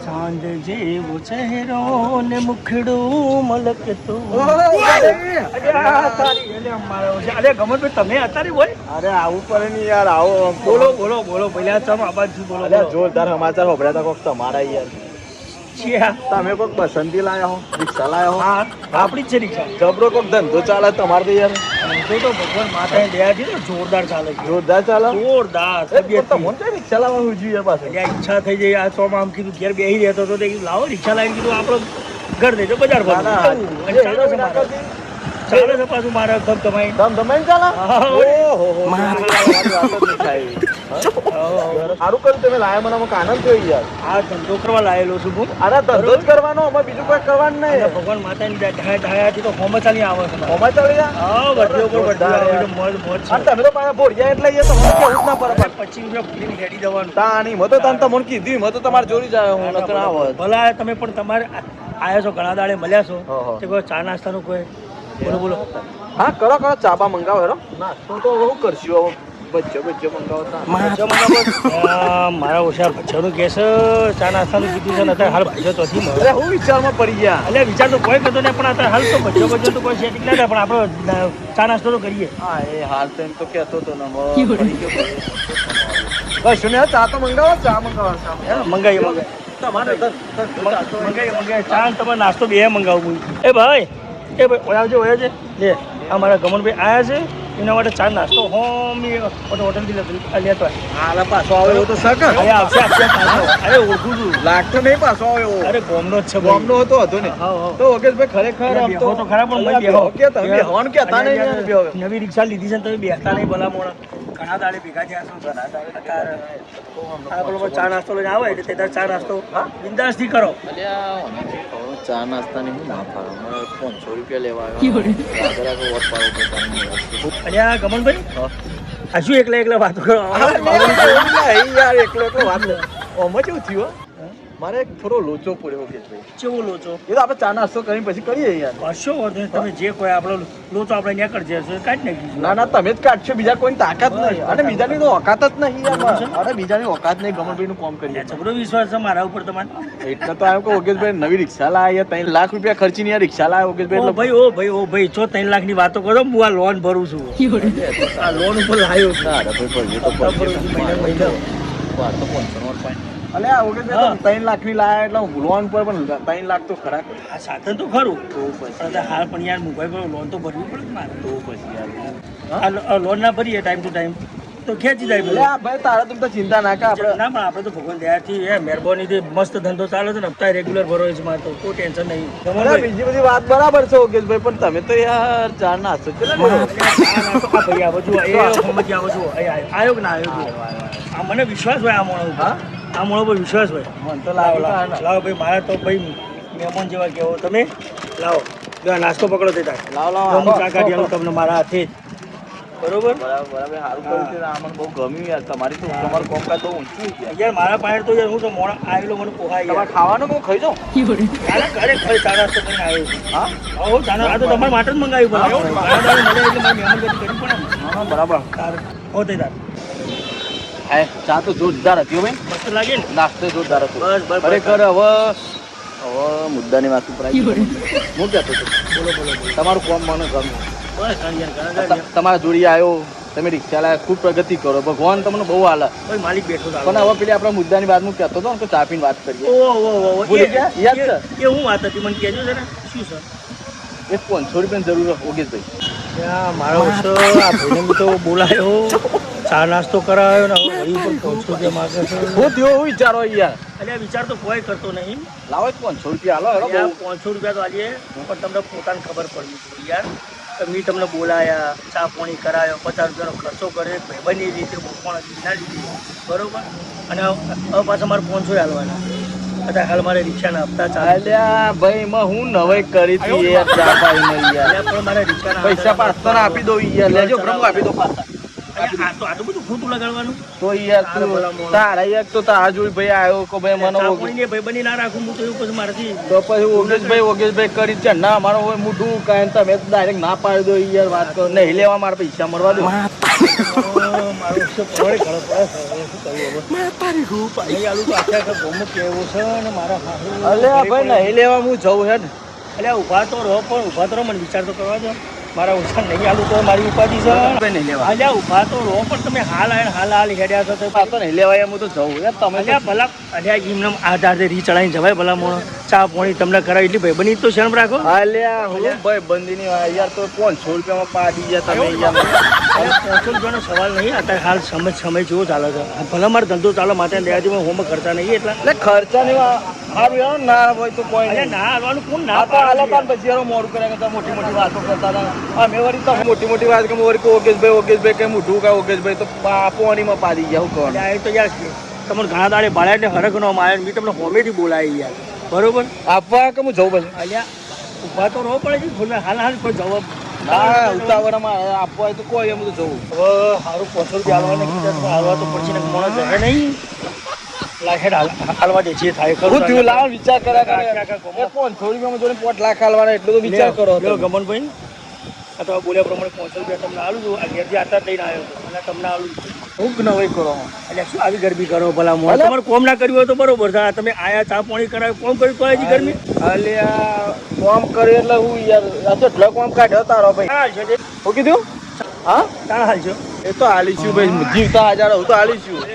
સાંજ જેવો ચહેરો ને મુખડું મલકતો અરે ગમન તમે અત્યારે બોલ અરે આવું પડે ને યાર, આવો બોલો બોલો બોલો પહેલા તમે આબાદ બોલો અલ્યા જોરદાર સમાચાર હોભળ્યા તા કોક તમારા યાર. છીએ તમે કોક બસંતી લાયા હો, રિક્ષા લાયા હો, હા આપણી જ છે રિક્ષા જબરો કોક ધંધો ચાલે તમારે તો યાર. તો ભગવાન માતાની દયાથી તો જોરદાર ચાલે છે જોરદાર ચાલે. જોરદાર તમને કઈ રિક્ષા લાવવાનું જોઈએ પાછું? એટલે ઈચ્છા થઈ જાય આ ચોમાં આમ કીધું ઘેર બેસી રહેતો હતો તો કીધું લાવો રિક્ષા લાવીને કીધું આપણો ઘર દેજો બજાર પર ચાલે છે પાછું મારા ઘર કમાઈ તમે ચાલે. સારું કર્યું તમે લાયા, મને અમુક આનંદ થયો યાર. આ ધંધો કરવા લાયેલો છું હું અરે ધંધો જ કરવાનો, અમે બીજું કોઈ કરવાનું નહીં. ભગવાન માતાની ઢાયાથી તો હોમ ચાલી આવે છે હોમાં ચાલી જા. હા બધે ઉપર બધે મોજ મોજ છે. તમે તો પાછા ભોળિયા એટલે તમને કેવું જ ના પડે. 25 રૂપિયા ફૂલીને હેડી જવાનું તાણી મતો તમને કીધું, મતો તમારે જોડી જાય હું નકર આવો. ભલા તમે પણ તમારે આયા છો ઘણા દાડે મળ્યા છો તે કોઈ ચા નાસ્તાનું કોઈ બોલો બોલો. હા કરો કરો, ચાબા મંગાવો હેરો. નાસ્તો તો શું કરશું હવે? બચ્ચો મંગાવતા મારા ઓછા ભચ્ચાનું કેસ ચા નાસ્તાનું કીધું છે ને અત્યારે હાલ ભાઈઓ ચોથી મળે. અરે હું વિચારમાં પડી ગયા. એટલે વિચાર તો કોઈ કરતો નહીં પણ અત્યારે હાલ તો ભચ્ચો તો કોઈ સેટિંગ ના થાય પણ આપણે ચા નાસ્તો તો કરીએ. હા એ હાલ તો એમ તો કહેતો હતો ને કશું ને ચા તો મંગાવો, ચા મંગાવો. મંગાવીએ ચા તમે નાસ્તો બે મંગાવું. એ ભાઈ ઓયા છે લે આ મારા ગમનભાઈ આવ્યા છે એના માટે ચા નાસ્તો હોમી હોટલથી લેતો હાલ પાછો આવે એવો તો શક. આવશે અરે ઓળખું છું લાગતો નહીં પાછો આવે એવો. અરે ગોમનો જ છે ગોમનો હતો ને. તો ઓકેશભાઈ ખરેખર આમ બેહો તો ખરા પણ ભાઈ બેહો કે તમે બેહવાનું કહેતા નહીં યાર. બેહો નવી રિક્ષા લીધી છે ને તમે બેસતા નહીં ભલા મોણા ઘણા દાડે ભેગા થયા છો ઘણા દાડે ચા નાસ્તો લઈને આવે એટલે તે ચા નાસ્તો બિંદાસથી કરો. ચા નાસ્તા ની ના ફાવે, 500 રૂપિયા લેવા આવ્યો. અરે આ ગમનભાઈ હજુ એકલા વાતો કરો યાર. એકલો વાત ઓમાં કેવું થયું મારે થોડો લોચો પડ્યો કે કેવો લોચો એ તો આપણે ચા નાસ્તો કરીને પછી કરીએ યાર. કશો વાંધો નહીં તમે જે કોઈ આપણો લોચો આપણે ત્યાં કરજે કાઢી નાખીશું. ના તમે જ કાઢશો, બીજા કોઈની તાકાત નહીં અને બીજાની તો ઓકાત જ નહીં યાર. અરે બીજાની ઓકાત નહીં. ગમનભાઈ નું કામ કરીએ. જબરો વિશ્વાસ છે મારા ઉપર તમારે. એટલે તો આવ્યો કે ઓગેશભાઈ નવી રિક્ષા લાયા, 3 લાખ રૂપિયા ખર્ચીને યાર રિક્ષા લાયા ઓગેશભાઈ. ઓ ભાઈ જો 3 લાખ ની વાતો કરો હું આ લોન ભરું છું. આ લોન ઉપર લાવ્યો છું. અલે આ ઓગેશભાઈ 3 લાખ ની લાયા એટલે લોન પર પણ 3 લાખ તો ખરા. આ સાધન તો ખરું તો પછી હાલ પણ યાર મોબાઈલ પર લોન તો ભરવી પડે મારે. તો પછી યાર આ લોન ના ભરીએ ટાઈમ ટુ ટાઈમ તો ખેંચી જાય. ભાઈ તારા તમે તો ચિંતા ના કર. ના પણ આપણે તો ભગવાન દયાથી મહેરબાનીથી મસ્ત ધંધો ચાલે છે ને હપ્તા રેગ્યુલર ભરો છે મારે તો કોઈ ટેન્શન નહીં. બીજી બધી વાત બરાબર છે ઓગેશભાઈ, પણ તમે તો યાર ચા નાસ્તો આવ્યો કે ના આવ્યો આ મને વિશ્વાસ હોય. આ મોણો પર વિશ્વાસ હોય. મને તો લાવો ભાઈ મારા તો ભાઈ મહેમાન જેવા કેવો તમે લાવો નાસ્તો પકડો તે લાવો ચા કાઢી આવું તમને મારા હાથે જ. બરોબર બરાબર સારું કર્યું છે. આમાં બહુ ગમ્યું યાર. તમારી તો તમારું કોમકાજ બહુ ઊંચું છે યાર. મારા પાસે તો યાર હું તો મોડા આવેલો મને પોહાય યાર. ખાવાનું હું ખાઈ જાઉં. ઘરે ચા નાસ્તો કરીને આવ્યો છું. હા આ તો તમારા માટે જ મંગાવ્યું પડે. મહેમાન ગતિ કરવી પડે. હા બરાબર. હોતે તાર ચા તો જોરદાર હતી ભાઈ. મસ્ત લાગે ને નાસ્તો જોરદાર હતો. બસ ખરેખર હવે મુદ્દાની વાત ઉપર આવી. હું કહેતો હતો બોલો તમારું કામ મને ગમ્યું. તમારા જોડી આવ્યો, તમે રિક્ષા લાયા, ખૂબ પ્રગતિ કરો. ભગવાન તમને બહુ હાલે. માલિક બેઠો પણ હવે પેલી આપણા મુદ્દાની વાત હું કહેતો હતો ને તો ચા પીને વાત કરીએ. ભૂલી ગયા? યાદ છે એ હું વાત હતી મને કહેજો જરા. શું સર એ 500 રૂપિયાની જરૂર ઓગેશભાઈ. મારો આ ભાઈને તો બોલાયો ચા નાસ્તો કરાવ્યો ને હવે ઉપર 500 રૂપિયા માગે છે. હું થયો હું વિચારો યાર. એટલે વિચાર તો કોઈ કરતો નહીં. લાવો 500 રૂપિયા હાલો. 500 રૂપિયા તો આલીએ પણ તમને પોતાને ખબર પડવી જોઈએ યાર. મેં તમને બોલાયા, ચા પાણી કરાયો, 50 રૂપિયાનો ખર્ચો કરે ભાઈબંધની રીતે પણ ના લીધી બરોબર. અને હવે પાછા મારે 500 હાલવાના. અત્યારે હાલ મારે રિક્ષાના હપ્તા ચાલ્યા ભાઈ એમાં હું નવાઈ કરી હતી યાર. ચા પાઈ યાર પણ મારે રિક્ષાના પૈસા પાછા આપી દો યાર. લેજો બ્રહ્મ આપી દો પાછા. આપી દો. આટલું બધું ખોટું લગાડવાનું તો યાર તારા ભલા મોણા. તારા યાર તો તારા જોઈ ભાઈ આવ્યો કે ભાઈ મને ચા ઓગે- પાણી ને ભાઈબંધી ના રાખું હું તો એવું પછી મારાથી તો પછી ઓગેશભાઈ કરી છે ના મારો હોય મોઢું કાંઈ તમે ડાયરેક્ટ ના પાડી દો યાર વાત કરો નહીં લેવા મારા પૈસા મળવા દો મારો છે પડે ઘણો પડે શું કરવું હવે નહીં આલું તો આખા આખા ગામમાં કેવું છે ને મારા હારું અલે આ ભાઈ નહીં લેવા હું જઉં હે ને એટલે ઊભા તો રહો પણ ઊભા તો રહો મને વિચાર તો કરવા દો મારા ઓછા નહીં આલું તો મારી ઉપાધિ છે ભાઈ નહીં લેવા અલ્યા ઊભા તો રહો પણ તમે હાલ હાલ હેડ્યા છો તો આ તો નહીં લેવાય એમ હું તો જઉં યાર તમે અલ્યા ભલા અલ્યા એમને આધાર રી ચડાવીને જવાય ભલા મોણો ચા પાણી તમને કરાવી એટલી ભાઈ બની તો શરમ રાખો અલ્યા હું ભાઈ બંધીની વાત યાર તો 500 રૂપિયામાં પાડી ગયા તમે યાર 500 રૂપિયાનો સવાલ નહીં અત્યારે હાલ સમય જેવો ચાલે છે ભલે મારો ધંધો ચાલે માથે લેવાથી હોમ ખર્ચા નહીં એટલા એટલે ખર્ચા ની સારું યાર ના હોય તો કોઈ અલ્યા નહીં ના હાલવાનું કોણ ના આ તો હાલત પછી યાર મોડું કર્યા કરતા મોટી મોટી વાતો કરતા હતા અમે વળી તો મોટી મોટી વાત કે વળી કે ઓગેશભાઈ કે મોઢું કા ઓગેશભાઈ તો પાણીમાં પાડી ગયા હું કહું અલ્યા એ તો યાર તમને ઘણા દાડે બાળ્યા ને હરખ નો મારે મેં તમને હોમેથી બોલાવી યાર બરોબર આપવા કે હું જઉં પછી અલ્યા ઊભા તો રહો પડે છે થોડું હાલ કોઈ જવાબ ના ઉતાવળમાં આપવા હોય તો કોઈ એમ તો જવું હવે સારું 500 રૂપિયા હાલવાને કીધા હાલવા તો પછી ને મોણસ જશે નહીં લાખેડ હાલવા દે જે થાય હું થયું લાવ વિચાર કર્યા આખા કરે આખા એ 500 રૂપિયામાં જોડે 5 લાખ હાલવાના એટલો તો વિચાર કરો લ્યો ગમનભાઈ આ તો બોલ્યા પ્રમાણે 500 રૂપિયા તમને આલું છું આ ઘેરથી આતા લઈને આવ્યો છું અને તમને આલું છું હું નવાઈ કરો એટલે શું આવી ગરમી કરો ભલા મોણ તમારે કોમ ના કર્યું હોય તો બરોબર છે તમે આયા ચા પાણી કરાવ્યું કોમ કર્યું તો હજી ગરમી અલ્યા કોમ કરે એટલે હું યાર આ તો ઢળક કોમ કાઢ્યો તારો ભાઈ હાલ છે હું કીધું હા તાણ હાલ છે એ તો હાલીશું ભાઈ જીવતા હજાર હું તો હાલીશું